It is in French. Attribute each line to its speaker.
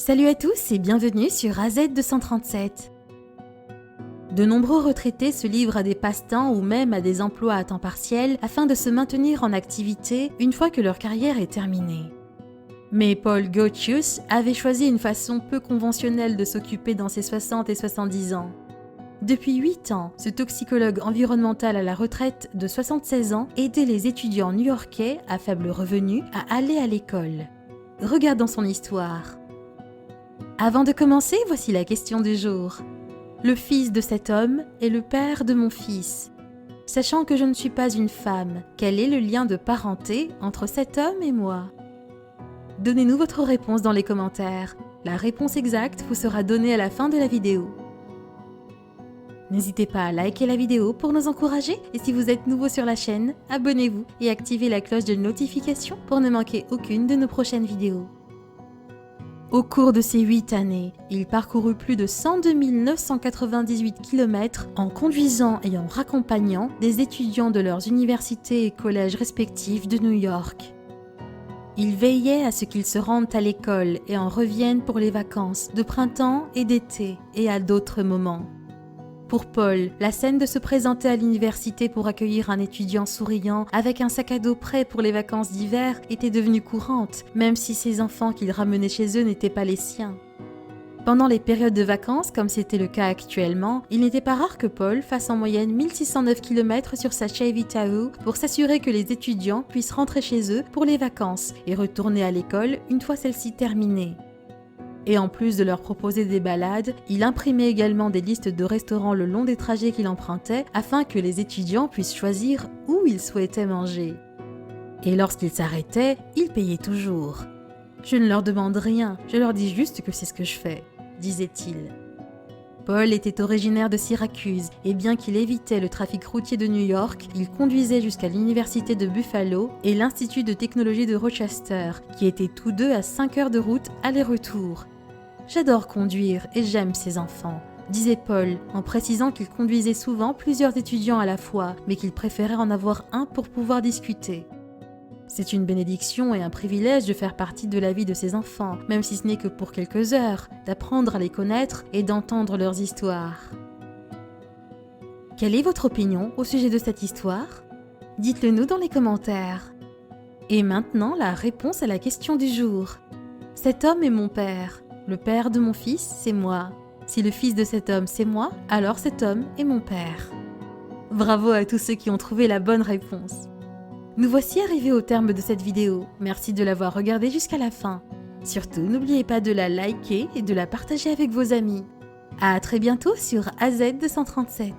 Speaker 1: Salut à tous et bienvenue sur AZ237. De nombreux retraités se livrent à des passe-temps ou même à des emplois à temps partiel afin de se maintenir en activité une fois que leur carrière est terminée. Mais Paul Goethius avait choisi une façon peu conventionnelle de s'occuper dans ses 60 et 70 ans. Depuis 8 ans, ce toxicologue environnemental à la retraite de 76 ans aidait les étudiants new-yorkais à faible revenu à aller à l'école. Regardons son histoire. Avant de commencer, voici la question du jour. Le fils de cet homme est le père de mon fils. Sachant que je ne suis pas une femme, quel est le lien de parenté entre cet homme et moi? Donnez-nous votre réponse dans les commentaires. La réponse exacte vous sera donnée à la fin de la vidéo. N'hésitez pas à liker la vidéo pour nous encourager et si vous êtes nouveau sur la chaîne, abonnez-vous et activez la cloche de notification pour ne manquer aucune de nos prochaines vidéos. Au cours de ces 8 années, il parcourut plus de 102 998 km en conduisant et en raccompagnant des étudiants de leurs universités et collèges respectifs de New York. Il veillait à ce qu'ils se rendent à l'école et en reviennent pour les vacances de printemps et d'été et à d'autres moments. Pour Paul, la scène de se présenter à l'université pour accueillir un étudiant souriant avec un sac à dos prêt pour les vacances d'hiver était devenue courante, même si ces enfants qu'il ramenait chez eux n'étaient pas les siens. Pendant les périodes de vacances, comme c'était le cas actuellement, il n'était pas rare que Paul fasse en moyenne 1609 km sur sa Chevy Tahoe pour s'assurer que les étudiants puissent rentrer chez eux pour les vacances et retourner à l'école une fois celle-ci terminée. Et en plus de leur proposer des balades, il imprimait également des listes de restaurants le long des trajets qu'il empruntait afin que les étudiants puissent choisir où ils souhaitaient manger. Et lorsqu'ils s'arrêtaient, il payait toujours. « Je ne leur demande rien, je leur dis juste que c'est ce que je fais », disait-il. Paul était originaire de Syracuse et bien qu'il évitait le trafic routier de New York, il conduisait jusqu'à l'université de Buffalo et l'Institut de technologie de Rochester, qui étaient tous deux à 5 heures de route aller-retour. « J'adore conduire et j'aime ces enfants », disait Paul, en précisant qu'il conduisait souvent plusieurs étudiants à la fois, mais qu'il préférait en avoir un pour pouvoir discuter. C'est une bénédiction et un privilège de faire partie de la vie de ces enfants, même si ce n'est que pour quelques heures, d'apprendre à les connaître et d'entendre leurs histoires. Quelle est votre opinion au sujet de cette histoire? Dites-le nous dans les commentaires. Et maintenant, la réponse à la question du jour. Cet homme est mon père. Le père de mon fils, c'est moi. Si le fils de cet homme, c'est moi, alors cet homme est mon père. Bravo à tous ceux qui ont trouvé la bonne réponse. Nous voici arrivés au terme de cette vidéo. Merci de l'avoir regardée jusqu'à la fin. Surtout, n'oubliez pas de la liker et de la partager avec vos amis. À très bientôt sur AZ237.